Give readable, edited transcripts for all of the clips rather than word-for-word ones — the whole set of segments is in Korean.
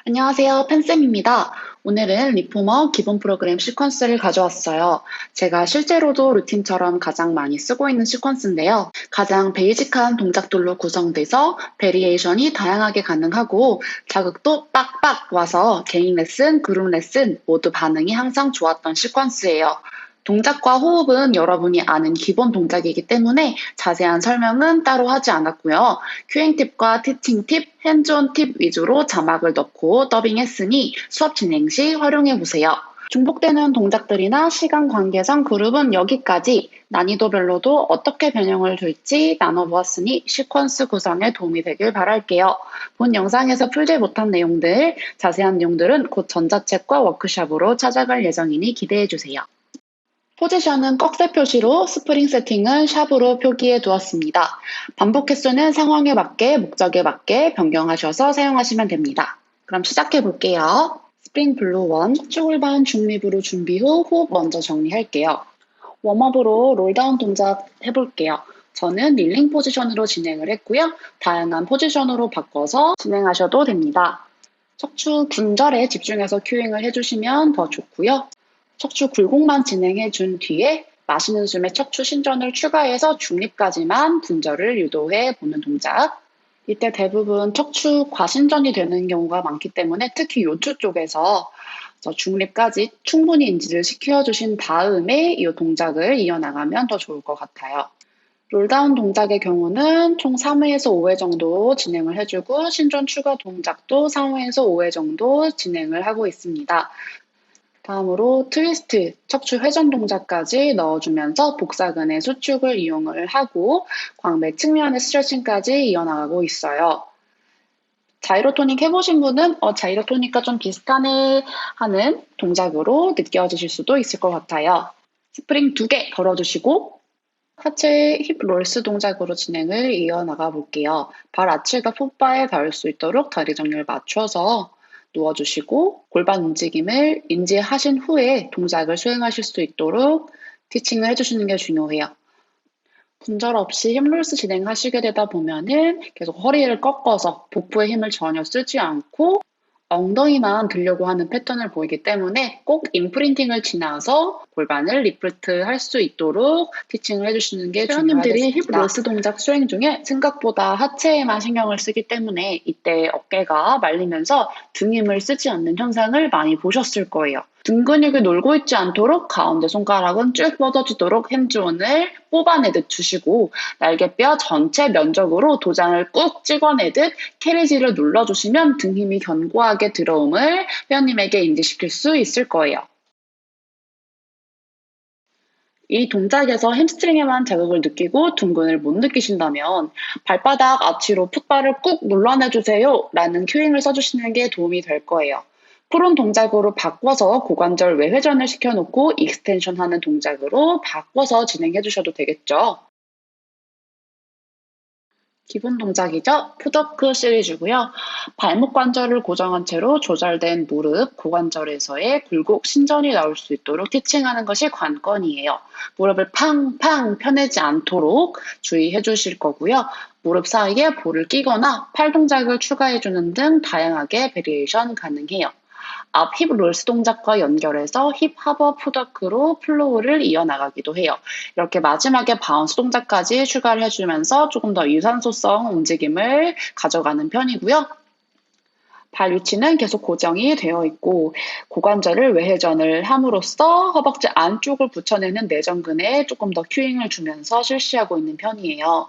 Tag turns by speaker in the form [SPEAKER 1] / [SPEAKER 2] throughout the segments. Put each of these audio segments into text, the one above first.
[SPEAKER 1] 안녕하세요. 펜쌤입니다. 오늘은 리포머 기본 프로그램 시퀀스를 가져왔어요. 제가 실제로도 루틴처럼 가장 많이 쓰고 있는 시퀀스인데요. 가장 베이직한 동작들로 구성돼서 베리에이션이 다양하게 가능하고 자극도 빡빡 와서 개인 레슨, 그룹 레슨 모두 반응이 항상 좋았던 시퀀스예요. 동작과 호흡은 여러분이 아는 기본 동작이기 때문에 자세한 설명은 따로 하지 않았고요. 큐잉 팁과 티칭 팁, 핸즈온 팁 위주로 자막을 넣고 더빙했으니 수업 진행 시 활용해 보세요. 중복되는 동작들이나 시간 관계상 그룹은 여기까지. 난이도별로도 어떻게 변형을 줄지 나눠보았으니 시퀀스 구성에 도움이 되길 바랄게요. 본 영상에서 풀지 못한 내용들, 자세한 내용들은 곧 전자책과 워크샵으로 찾아갈 예정이니 기대해 주세요. 포지션은 꺽쇠 표시로 스프링 세팅은 샵으로 표기해 두었습니다. 반복 횟수는 상황에 맞게 목적에 맞게 변경하셔서 사용하시면 됩니다. 그럼 시작해 볼게요. 스프링 블루 1 척추골반 중립으로 준비 후 호흡 먼저 정리할게요. 웜업으로 롤다운 동작 해볼게요. 저는 릴링 포지션으로 진행을 했고요. 다양한 포지션으로 바꿔서 진행하셔도 됩니다. 척추 군절에 집중해서 큐잉을 해주시면 더 좋고요. 척추 굴곡만 진행해 준 뒤에 마시는 숨에 척추 신전을 추가해서 중립까지만 분절을 유도해 보는 동작. 이때 대부분 척추 과신전이 되는 경우가 많기 때문에 특히 요추 쪽에서 중립까지 충분히 인지를 시켜주신 다음에 이 동작을 이어나가면 더 좋을 것 같아요. 롤다운 동작의 경우는 총 3회에서 5회 정도 진행을 해주고 신전 추가 동작도 3회에서 5회 정도 진행을 하고 있습니다. 다음으로 트위스트, 척추 회전 동작까지 넣어주면서 복사근의 수축을 이용을 하고 광배 측면의 스트레칭까지 이어나가고 있어요. 자이로토닉 해보신 분은 자이로토닉과 좀 비슷하네 하는 동작으로 느껴지실 수도 있을 것 같아요. 스프링 2개 걸어주시고 하체 힙 롤스 동작으로 진행을 이어나가 볼게요. 발 아치가 풋바에 닿을 수 있도록 다리 정렬 맞춰서 누워주시고 골반 움직임을 인지하신 후에 동작을 수행하실 수 있도록 티칭을 해주시는 게 중요해요. 분절 없이 힙롤스 진행하시게 되다 보면은 계속 허리를 꺾어서 복부의 힘을 전혀 쓰지 않고 엉덩이만 들려고 하는 패턴을 보이기 때문에 꼭 인프린팅을 지나서 골반을 리프트 할 수 있도록 티칭을 해주시는 게 중요하겠습니다. 회원님들이 힙 롤스 동작 수행 중에 생각보다 하체에만 신경을 쓰기 때문에 이때 어깨가 말리면서 등 힘을 쓰지 않는 현상을 많이 보셨을 거예요. 등 근육이 놀고 있지 않도록 가운데 손가락은 쭉 뻗어지도록 핸즈온을 뽑아내듯 주시고 날개뼈 전체 면적으로 도장을 꾹 찍어내듯 캐리지를 눌러주시면 등 힘이 견고하게 들어옴을 회원님에게 인지시킬 수 있을 거예요. 이 동작에서 햄스트링에만 자극을 느끼고 둔근을 못 느끼신다면 발바닥 아치로 풋발을 꾹 눌러내주세요 라는 큐잉을 써주시는 게 도움이 될 거예요. 푸른 동작으로 바꿔서 고관절 외회전을 시켜놓고 익스텐션 하는 동작으로 바꿔서 진행해 주셔도 되겠죠. 기본 동작이죠. 푸더크 시리즈고요. 발목 관절을 고정한 채로 조절된 무릎, 고관절에서의 굴곡 신전이 나올 수 있도록 티칭하는 것이 관건이에요. 무릎을 팡팡 펴내지 않도록 주의해 주실 거고요. 무릎 사이에 볼을 끼거나 팔 동작을 추가해 주는 등 다양하게 베리에이션 가능해요. 앞 힙 롤스 동작과 연결해서 힙 하버 푸더크로 플로우를 이어나가기도 해요. 이렇게 마지막에 바운스 동작까지 추가를 해주면서 조금 더 유산소성 움직임을 가져가는 편이고요. 발 위치는 계속 고정이 되어 있고 고관절을 외회전을 함으로써 허벅지 안쪽을 붙여내는 내전근에 조금 더 큐잉을 주면서 실시하고 있는 편이에요.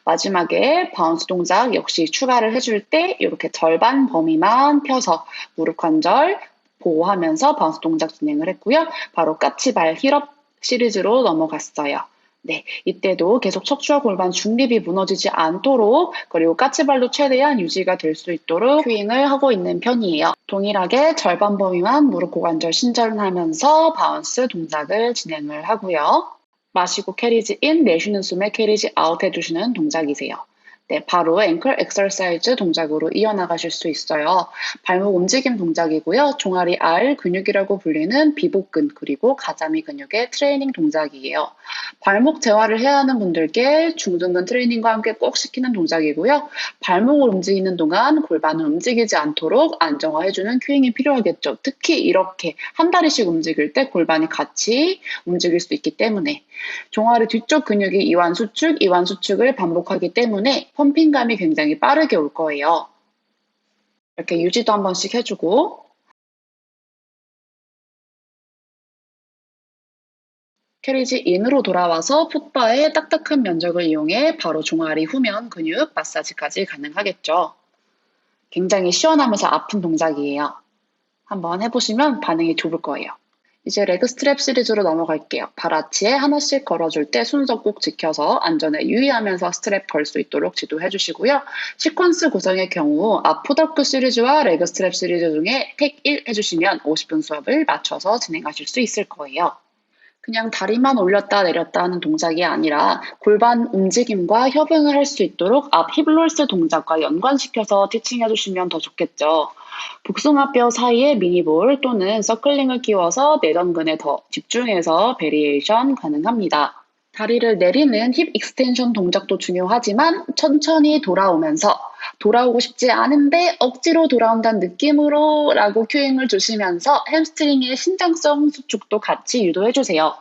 [SPEAKER 1] 마지막에 바운스 동작 역시 추가를 해줄 때 이렇게 절반 범위만 펴서 무릎 관절 보호하면서 바운스 동작 진행을 했고요. 바로 까치발 힐업 시리즈로 넘어갔어요. 네, 이때도 계속 척추와 골반 중립이 무너지지 않도록 그리고 까치발도 최대한 유지가 될 수 있도록 큐잉을 하고 있는 편이에요. 동일하게 절반 범위만 무릎 고관절 신전을 하면서 바운스 동작을 진행을 하고요. 마시고 캐리지 인, 내쉬는 숨에 캐리지 아웃 해주시는 동작이세요. 네, 바로 앵클 엑서사이즈 동작으로 이어나가실 수 있어요. 발목 움직임 동작이고요. 종아리 알 근육이라고 불리는 비복근 그리고 가자미 근육의 트레이닝 동작이에요. 발목 재활을 해야 하는 분들께 중둔근 트레이닝과 함께 꼭 시키는 동작이고요. 발목을 움직이는 동안 골반을 움직이지 않도록 안정화해주는 큐잉이 필요하겠죠. 특히 이렇게 한 다리씩 움직일 때 골반이 같이 움직일 수 있기 때문에 종아리 뒤쪽 근육이 이완 수축, 이완 수축을 반복하기 때문에 펌핑감이 굉장히 빠르게 올 거예요. 이렇게 유지도 한 번씩 해주고 캐리지 인으로 돌아와서 풋바의 딱딱한 면적을 이용해 바로 종아리 후면 근육 마사지까지 가능하겠죠. 굉장히 시원하면서 아픈 동작이에요. 한번 해보시면 반응이 좋을 거예요. 이제 레그 스트랩 시리즈로 넘어갈게요. 발 아치에 하나씩 걸어줄 때 순서 꼭 지켜서 안전에 유의하면서 스트랩 걸 수 있도록 지도해 주시고요. 시퀀스 구성의 경우 앞푸더크 시리즈와 레그 스트랩 시리즈 중에 택 1 해주시면 50분 수업을 맞춰서 진행하실 수 있을 거예요. 그냥 다리만 올렸다 내렸다 하는 동작이 아니라 골반 움직임과 협응을 할 수 있도록 앞 힙롤스 동작과 연관시켜서 티칭해 주시면 더 좋겠죠. 복숭아뼈 사이에 미니볼 또는 서클링을 끼워서 내전근에 더 집중해서 베리에이션 가능합니다. 다리를 내리는 힙 익스텐션 동작도 중요하지만 천천히 돌아오면서 돌아오고 싶지 않은데 억지로 돌아온다는 느낌으로 라고 큐잉을 주시면서 햄스트링의 신장성 수축도 같이 유도해주세요.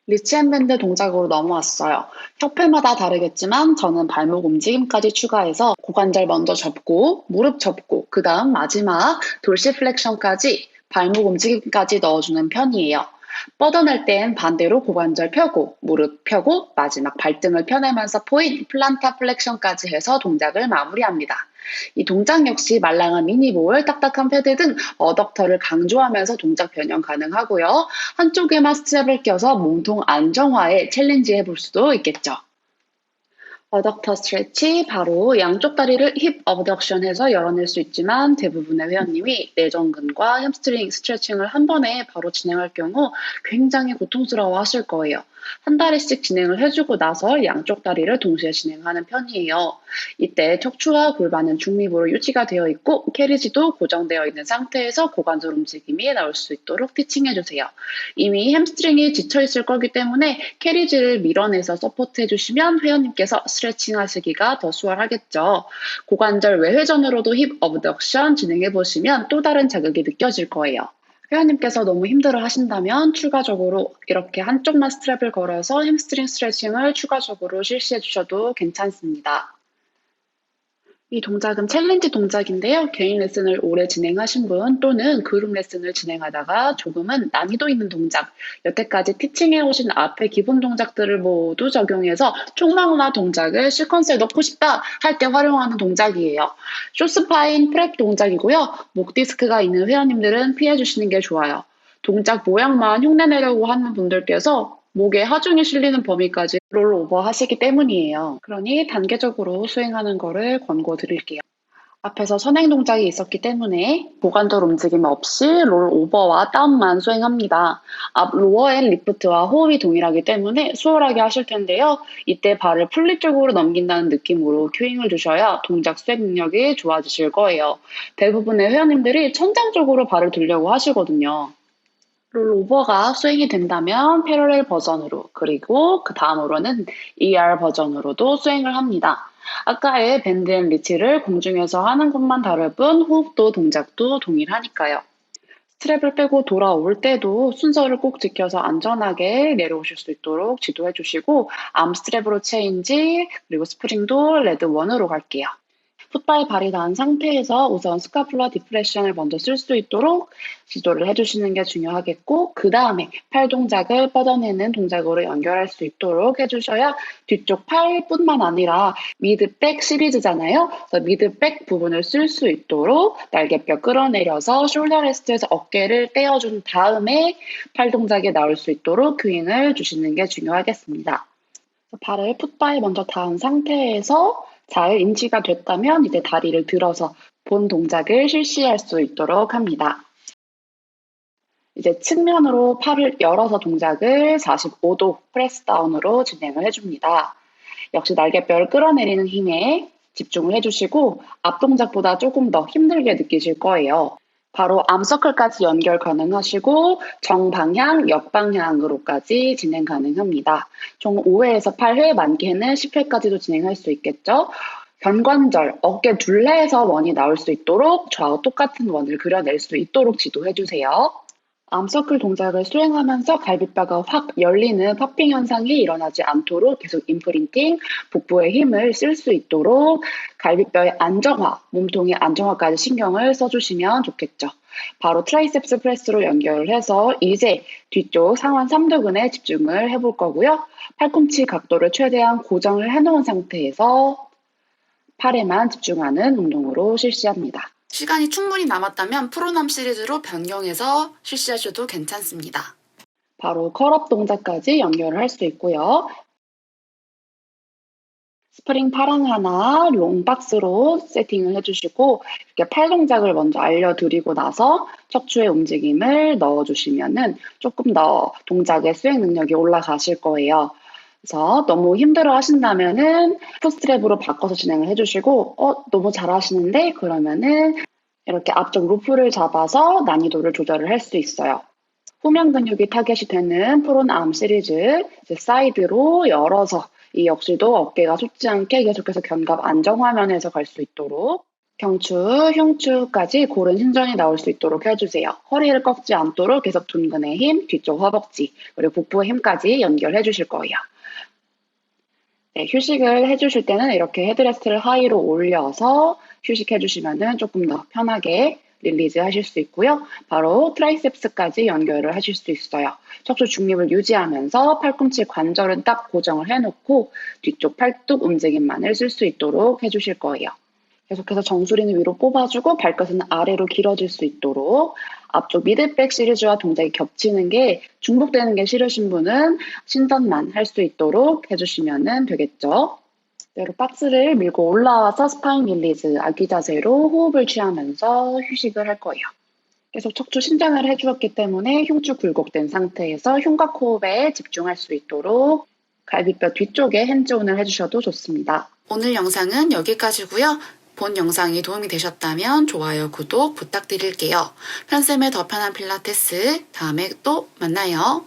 [SPEAKER 1] 리치앤밴드 동작으로 넘어왔어요. 협회마다 다르겠지만 저는 발목 움직임까지 추가해서 고관절 먼저 접고 무릎 접고 그 다음 마지막 돌시플렉션까지 발목 움직임까지 넣어주는 편이에요. 뻗어낼 땐 반대로 고관절 펴고 무릎 펴고 마지막 발등을 펴내면서 포인 플란타 플렉션까지 해서 동작을 마무리합니다. 이 동작 역시 말랑한 미니볼, 딱딱한 패드 등 어덕터를 강조하면서 동작 변형 가능하고요. 한쪽에만 스트랩을 껴서 몸통 안정화에 챌린지 해볼 수도 있겠죠. 어덕터 스트레치, 바로 양쪽 다리를 힙 어덕션해서 열어낼 수 있지만 대부분의 회원님이 내전근과 햄스트링 스트레칭을 한 번에 바로 진행할 경우 굉장히 고통스러워 하실 거예요. 한 다리씩 진행을 해주고 나서 양쪽 다리를 동시에 진행하는 편이에요. 이때 척추와 골반은 중립으로 유지가 되어 있고 캐리지도 고정되어 있는 상태에서 고관절 움직임이 나올 수 있도록 티칭해주세요. 이미 햄스트링이 지쳐 있을 거기 때문에 캐리지를 밀어내서 서포트해 주시면 회원님께서 스트레칭 하시기가 더 수월하겠죠. 고관절 외회전으로도 힙 어브덕션 진행해 보시면 또 다른 자극이 느껴질 거예요. 회원님께서 너무 힘들어 하신다면 추가적으로 이렇게 한쪽만 스트랩을 걸어서 햄스트링 스트레칭을 추가적으로 실시해 주셔도 괜찮습니다. 이 동작은 챌린지 동작인데요. 개인 레슨을 오래 진행하신 분 또는 그룹 레슨을 진행하다가 조금은 난이도 있는 동작, 여태까지 티칭해 오신 앞의 기본 동작들을 모두 적용해서 총망라 동작을 시퀀스에 넣고 싶다 할 때 활용하는 동작이에요. 쇼스파인 프랩 동작이고요. 목 디스크가 있는 회원님들은 피해 주시는 게 좋아요. 동작 모양만 흉내내려고 하는 분들께서 목에 하중이 실리는 범위까지 롤오버 하시기 때문이에요. 그러니 단계적으로 수행하는 거를 권고드릴게요. 앞에서 선행 동작이 있었기 때문에 고관절 움직임 없이 롤오버와 다운만 수행합니다. 앞 로어앤 리프트와 호흡이 동일하기 때문에 수월하게 하실 텐데요. 이때 발을 풀리 쪽으로 넘긴다는 느낌으로 큐잉을 주셔야 동작 수행 능력이 좋아지실 거예요. 대부분의 회원님들이 천장 쪽으로 발을 들려고 하시거든요. 롤오버가 수행이 된다면 패러렐 버전으로 그리고 그 다음으로는 ER 버전으로도 수행을 합니다. 아까의 밴드 앤 리치를 공중에서 하는 것만 다를 뿐 호흡도 동작도 동일하니까요. 스트랩을 빼고 돌아올 때도 순서를 꼭 지켜서 안전하게 내려오실 수 있도록 지도해 주시고 암 스트랩으로 체인지 그리고 스프링도 레드 1으로 갈게요. 풋바에 발이 닿은 상태에서 우선 스카플라 디프레션을 먼저 쓸 수 있도록 지도를 해주시는 게 중요하겠고 그 다음에 팔 동작을 뻗어내는 동작으로 연결할 수 있도록 해주셔야 뒤쪽 팔뿐만 아니라 미드백 시리즈잖아요. 그래서 미드백 부분을 쓸 수 있도록 날개뼈 끌어내려서 숄더 레스트에서 어깨를 떼어준 다음에 팔 동작이 나올 수 있도록 큐잉을 주시는 게 중요하겠습니다. 발을 풋바에 먼저 닿은 상태에서 잘 인지가 됐다면 이제 다리를 들어서 본 동작을 실시할 수 있도록 합니다. 이제 측면으로 팔을 열어서 동작을 45도 프레스 다운으로 진행을 해줍니다. 역시 날개뼈를 끌어내리는 힘에 집중을 해주시고 앞 동작보다 조금 더 힘들게 느끼실 거예요. 바로 암서클까지 연결 가능하시고 정방향, 역방향으로까지 진행 가능합니다. 총 5회에서 8회, 많게는 10회까지도 진행할 수 있겠죠. 견관절, 어깨 둘레에서 원이 나올 수 있도록 좌우 똑같은 원을 그려낼 수 있도록 지도해주세요. 암서클 동작을 수행하면서 갈비뼈가 확 열리는 팝핑 현상이 일어나지 않도록 계속 임프린팅, 복부에 힘을 쓸 수 있도록 갈비뼈의 안정화, 몸통의 안정화까지 신경을 써주시면 좋겠죠. 바로 트라이셉스 프레스로 연결을 해서 이제 뒤쪽 상완 삼두근에 집중을 해볼 거고요. 팔꿈치 각도를 최대한 고정을 해놓은 상태에서 팔에만 집중하는 운동으로 실시합니다.
[SPEAKER 2] 시간이 충분히 남았다면 프로남 시리즈로 변경해서 실시하셔도 괜찮습니다.
[SPEAKER 1] 바로 컬업 동작까지 연결을 할 수 있고요. 스프링 파랑 하나 롱박스로 세팅을 해주시고 이렇게 팔 동작을 먼저 알려드리고 나서 척추의 움직임을 넣어주시면은 조금 더 동작의 수행 능력이 올라가실 거예요. 그래서 너무 힘들어 하신다면은 풋스트랩으로 바꿔서 진행을 해주시고 너무 잘하시는데 그러면은 이렇게 앞쪽 루프를 잡아서 난이도를 조절을 할 수 있어요. 후면 근육이 타겟이 되는 프론암 시리즈 이제 사이드로 열어서 이 역시도 어깨가 솟지 않게 계속해서 견갑 안정화면에서 갈 수 있도록 경추, 흉추까지 고른 신전이 나올 수 있도록 해주세요. 허리를 꺾지 않도록 계속 둔근의 힘, 뒤쪽 허벅지, 그리고 복부의 힘까지 연결해 주실 거예요. 네, 휴식을 해주실 때는 이렇게 헤드레스트를 하이로 올려서 휴식해 주시면 조금 더 편하게 릴리즈 하실 수 있고요. 바로 트라이셉스까지 연결을 하실 수 있어요. 척추 중립을 유지하면서 팔꿈치 관절은 딱 고정을 해놓고 뒤쪽 팔뚝 움직임만을 쓸 수 있도록 해주실 거예요. 계속해서 정수리는 위로 뽑아주고 발끝은 아래로 길어질 수 있도록 앞쪽 미드백 시리즈와 동작이 겹치는 게 중복되는 게 싫으신 분은 신전만 할 수 있도록 해주시면 되겠죠. 그대로 박스를 밀고 올라와서 스파인 릴리즈, 아기 자세로 호흡을 취하면서 휴식을 할 거예요. 계속 척추 신전을 해주었기 때문에 흉추 굴곡된 상태에서 흉곽 호흡에 집중할 수 있도록 갈비뼈 뒤쪽에 핸즈온을 해주셔도 좋습니다.
[SPEAKER 2] 오늘 영상은 여기까지고요. 본 영상이 도움이 되셨다면 좋아요, 구독 부탁드릴게요. 편쌤의 더 편한 필라테스 다음에 또 만나요.